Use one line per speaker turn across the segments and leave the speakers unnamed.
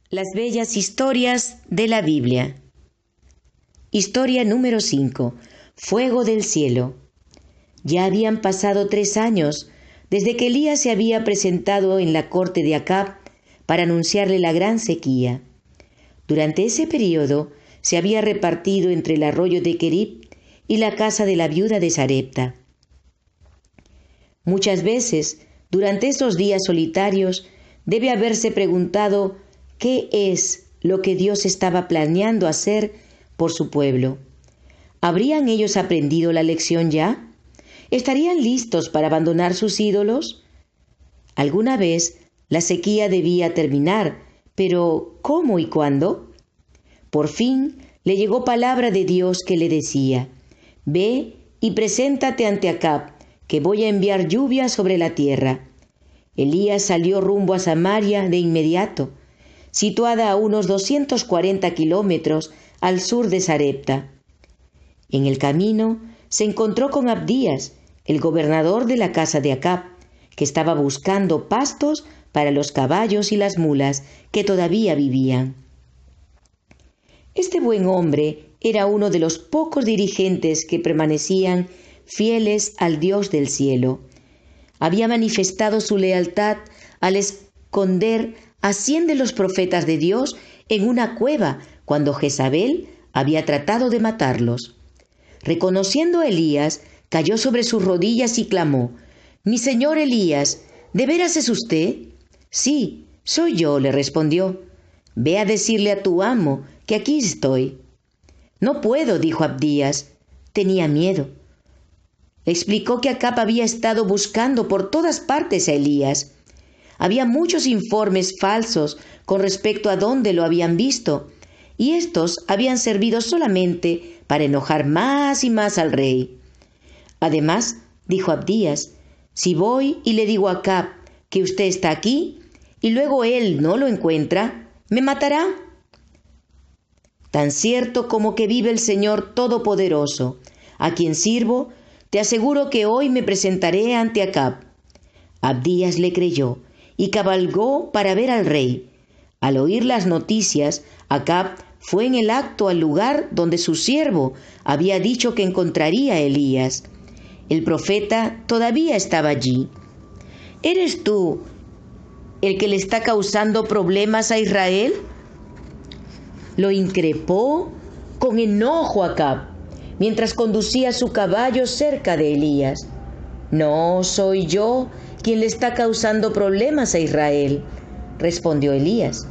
Las bellas historias de la Biblia. Historia número 5. Fuego del cielo. Ya habían pasado 3 años desde que Elías se había presentado en la corte de Acab para anunciarle la gran sequía. Durante ese periodo se había repartido entre el arroyo de Querib y la casa de la viuda de Sarepta. Muchas veces, durante esos días solitarios, debe haberse preguntado qué es lo que Dios estaba planeando hacer por su pueblo. ¿Habrían ellos aprendido la lección ya? ¿Estarían listos para abandonar sus ídolos? Alguna vez la sequía debía terminar, pero ¿cómo y cuándo? Por fin le llegó palabra de Dios que le decía: «Ve y preséntate ante Acab, que voy a enviar lluvia sobre la tierra». Elías salió rumbo a Samaria de inmediato, situada a unos 240 kilómetros al sur de Sarepta. En el camino se encontró con Abdías, el gobernador de la casa de Acab, que estaba buscando pastos para los caballos y las mulas que todavía vivían. Este buen hombre era uno de los pocos dirigentes que permanecían fieles al Dios del cielo. Había manifestado su lealtad al esconder a 100 de los profetas de Dios en una cueva cuando Jezabel había tratado de matarlos. Reconociendo a Elías, cayó sobre sus rodillas y clamó: «Mi señor Elías, ¿de veras es usted?». «Sí, soy yo», le respondió. «Ve a decirle a tu amo que aquí estoy». «No puedo», dijo Abdías. Tenía miedo. Le explicó que Acab había estado buscando por todas partes a Elías. Había muchos informes falsos con respecto a dónde lo habían visto, y estos habían servido solamente para enojar más y más al rey. «Además», dijo Abdías, «si voy y le digo a Acab que usted está aquí, y luego él no lo encuentra, ¿me matará?». «Tan cierto como que vive el Señor Todopoderoso, a quien sirvo, te aseguro que hoy me presentaré ante Acab». Abdías le creyó y cabalgó para ver al rey. Al oír las noticias, Acab fue en el acto al lugar donde su siervo había dicho que encontraría a Elías. El profeta todavía estaba allí. «¿Eres tú el que le está causando problemas a Israel?», lo increpó con enojo Acab, mientras conducía su caballo cerca de Elías. «No soy yo quien le está causando problemas a Israel», respondió Elías.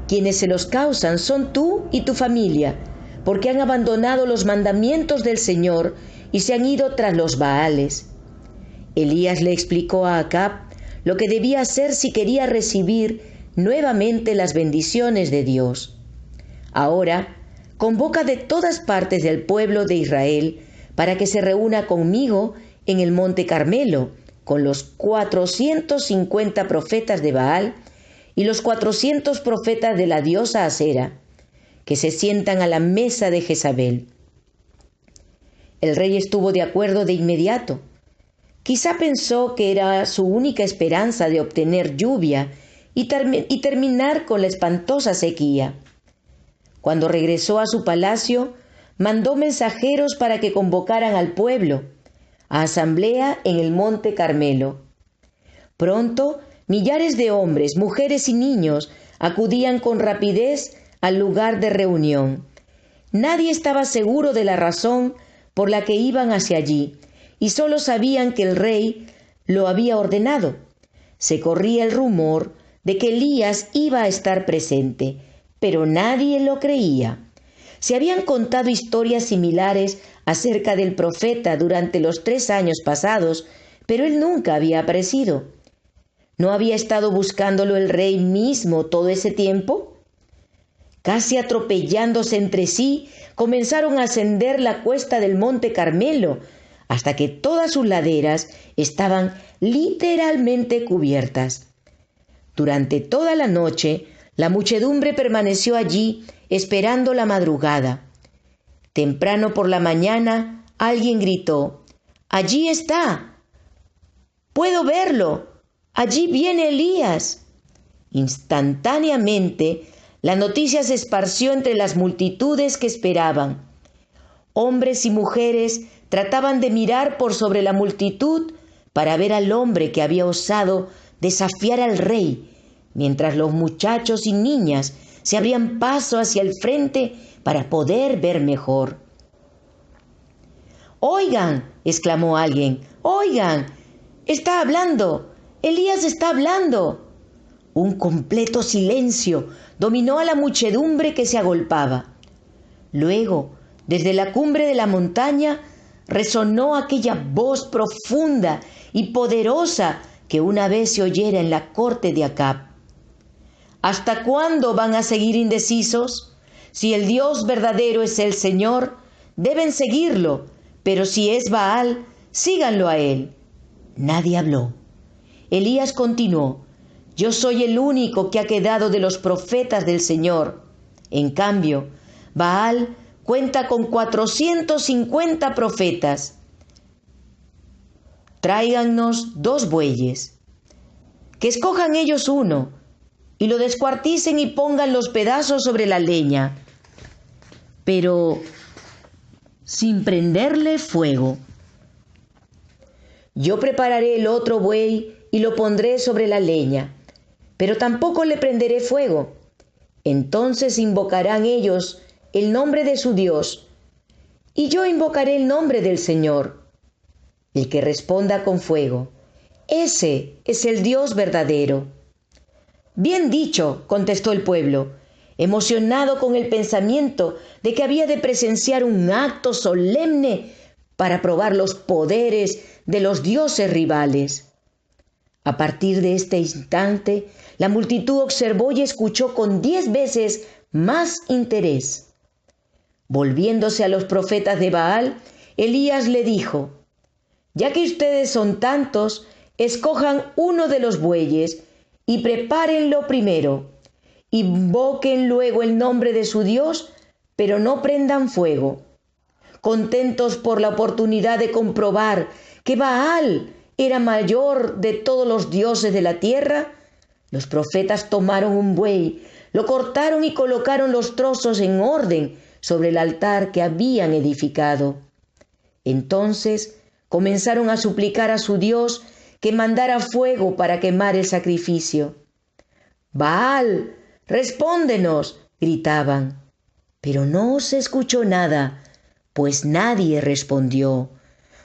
«Quienes se los causan son tú y tu familia, porque han abandonado los mandamientos del Señor y se han ido tras los Baales». Elías le explicó a Acab lo que debía hacer si quería recibir nuevamente las bendiciones de Dios. «Ahora, convoca de todas partes del pueblo de Israel para que se reúna conmigo en el monte Carmelo, con los 450 profetas de Baal y los 400 profetas de la diosa Asera, que se sientan a la mesa de Jezabel». El rey estuvo de acuerdo de inmediato. Quizá pensó que era su única esperanza de obtener lluvia y terminar con la espantosa sequía. Cuando regresó a su palacio, mandó mensajeros para que convocaran al pueblo a asamblea en el monte Carmelo. Pronto, millares de hombres, mujeres y niños acudían con rapidez al lugar de reunión. Nadie estaba seguro de la razón por la que iban hacia allí, y solo sabían que el rey lo había ordenado. Se corría el rumor de que Elías iba a estar presente, pero nadie lo creía. Se habían contado historias similares acerca del profeta durante los 3 años pasados, pero él nunca había aparecido. ¿No había estado buscándolo el rey mismo todo ese tiempo? Casi atropellándose entre sí, comenzaron a ascender la cuesta del monte Carmelo, hasta que todas sus laderas estaban literalmente cubiertas. Durante toda la noche, la muchedumbre permaneció allí esperando la madrugada. Temprano por la mañana, alguien gritó: «¡Allí está! ¡Puedo verlo! ¡Allí viene Elías!». Instantáneamente, la noticia se esparció entre las multitudes que esperaban. Hombres y mujeres trataban de mirar por sobre la multitud para ver al hombre que había osado desafiar al rey, mientras los muchachos y niñas se abrían paso hacia el frente para poder ver mejor. «¡Oigan!», exclamó alguien. «¡Oigan! ¡Está hablando! ¡Elías está hablando!». Un completo silencio dominó a la muchedumbre que se agolpaba. Luego, desde la cumbre de la montaña, resonó aquella voz profunda y poderosa que una vez se oyera en la corte de Acab. ¿Hasta cuándo van a seguir indecisos? Si el Dios verdadero es el Señor, deben seguirlo, pero si es Baal, síganlo a él. Nadie habló. Elías continuó: «Yo soy el único que ha quedado de los profetas del Señor. En cambio, Baal cuenta con 450 profetas. Tráigannos 2 bueyes. Que escojan ellos uno y lo descuarticen y pongan los pedazos sobre la leña, pero sin prenderle fuego. Yo prepararé el otro buey y lo pondré sobre la leña, pero tampoco le prenderé fuego. Entonces invocarán ellos el nombre de su Dios, y yo invocaré el nombre del Señor. El que responda con fuego, ese es el Dios verdadero». «Bien dicho», contestó el pueblo, emocionado con el pensamiento de que había de presenciar un acto solemne para probar los poderes de los dioses rivales. A partir de este instante, la multitud observó y escuchó con 10 veces más interés. Volviéndose a los profetas de Baal, Elías le dijo: «Ya que ustedes son tantos, escojan uno de los bueyes y prepárenlo primero. Invoquen luego el nombre de su Dios, pero no prendan fuego». Contentos por la oportunidad de comprobar que Baal era mayor de todos los dioses de la tierra, los profetas tomaron un buey, lo cortaron y colocaron los trozos en orden sobre el altar que habían edificado. Entonces comenzaron a suplicar a su Dios que mandara fuego para quemar el sacrificio. «Baal, respóndenos», gritaban. Pero no se escuchó nada, pues nadie respondió.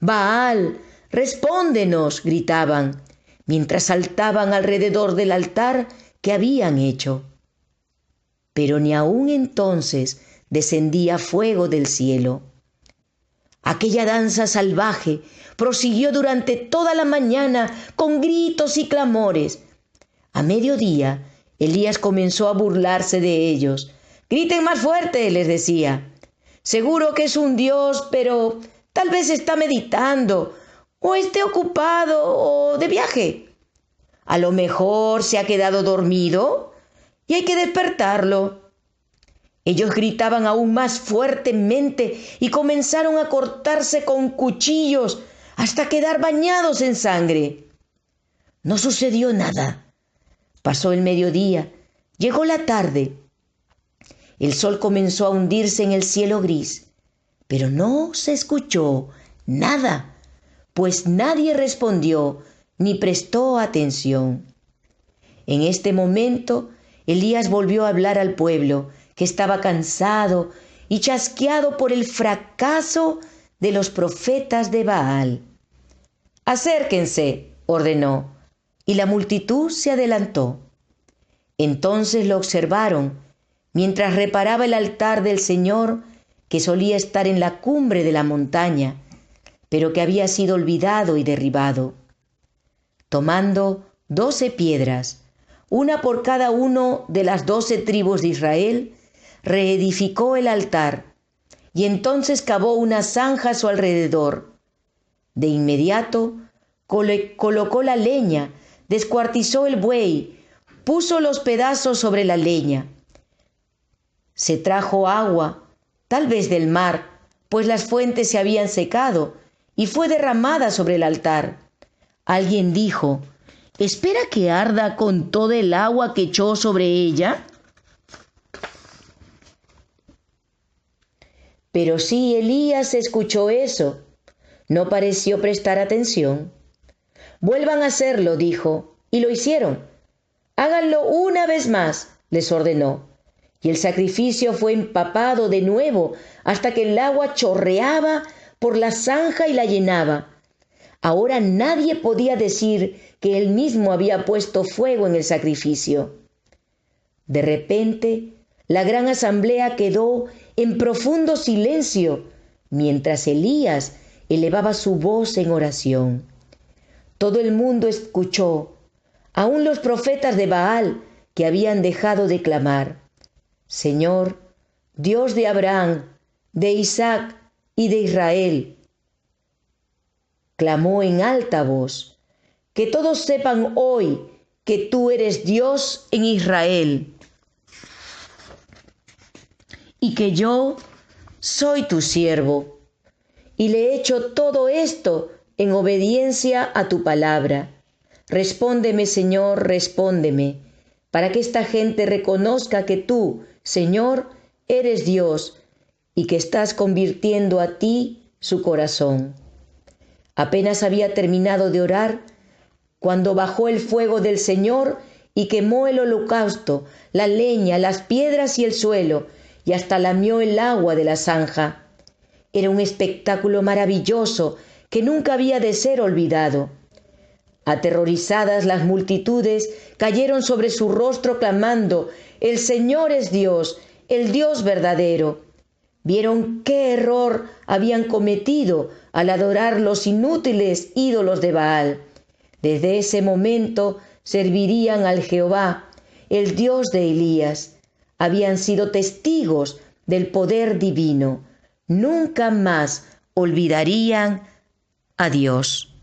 «Baal, respóndenos», gritaban, mientras saltaban alrededor del altar que habían hecho. Pero ni aun entonces descendía fuego del cielo. Aquella danza salvaje prosiguió durante toda la mañana con gritos y clamores. A mediodía, Elías comenzó a burlarse de ellos. «Griten más fuerte», les decía. «Seguro que es un dios, pero tal vez está meditando, o esté ocupado o de viaje. A lo mejor se ha quedado dormido y hay que despertarlo». Ellos gritaban aún más fuertemente y comenzaron a cortarse con cuchillos hasta quedar bañados en sangre. No sucedió nada. Pasó el mediodía, llegó la tarde. El sol comenzó a hundirse en el cielo gris, pero no se escuchó nada, pues nadie respondió ni prestó atención. En este momento, Elías volvió a hablar al pueblo, que estaba cansado y chasqueado por el fracaso de los profetas de Baal. «Acérquense», ordenó, y la multitud se adelantó. Entonces lo observaron, mientras reparaba el altar del Señor, que solía estar en la cumbre de la montaña, pero que había sido olvidado y derribado. Tomando 12 piedras, una por cada uno de las 12 tribus de Israel, reedificó el altar y entonces cavó una zanja a su alrededor. De inmediato colocó la leña, descuartizó el buey, puso los pedazos sobre la leña. Se trajo agua, tal vez del mar, pues las fuentes se habían secado, y fue derramada sobre el altar. Alguien dijo: ¿Espera que arda con toda el agua que echó sobre ella? Pero sí, Elías escuchó eso. No pareció prestar atención. Vuelvan a hacerlo, dijo, y lo hicieron. Háganlo una vez más, les ordenó. Y el sacrificio fue empapado de nuevo hasta que el agua chorreaba por la zanja y la llenaba. Ahora nadie podía decir que él mismo había puesto fuego en el sacrificio. De repente, la gran asamblea quedó en profundo silencio mientras Elías elevaba su voz en oración. Todo el mundo escuchó, aun los profetas de Baal que habían dejado de clamar. Señor, Dios de Abraham, de Isaac y de Israel, clamó en alta voz, que todos sepan hoy que tú eres Dios en Israel y que yo soy tu siervo, y le he hecho todo esto en obediencia a tu palabra. Respóndeme, Señor, respóndeme, para que esta gente reconozca que tú, Señor, eres Dios y que estás convirtiendo a ti su corazón. Apenas había terminado de orar cuando bajó el fuego del Señor y quemó el holocausto, la leña, las piedras y el suelo, y hasta lamió el agua de la zanja. Era un espectáculo maravilloso que nunca había de ser olvidado. Aterrorizadas las multitudes cayeron sobre su rostro clamando: «El Señor es Dios, el Dios verdadero». Vieron qué error habían cometido al adorar los inútiles ídolos de Baal. Desde ese momento servirían al Jehová, el Dios de Elías. Habían sido testigos del poder divino. Nunca más olvidarían a Dios.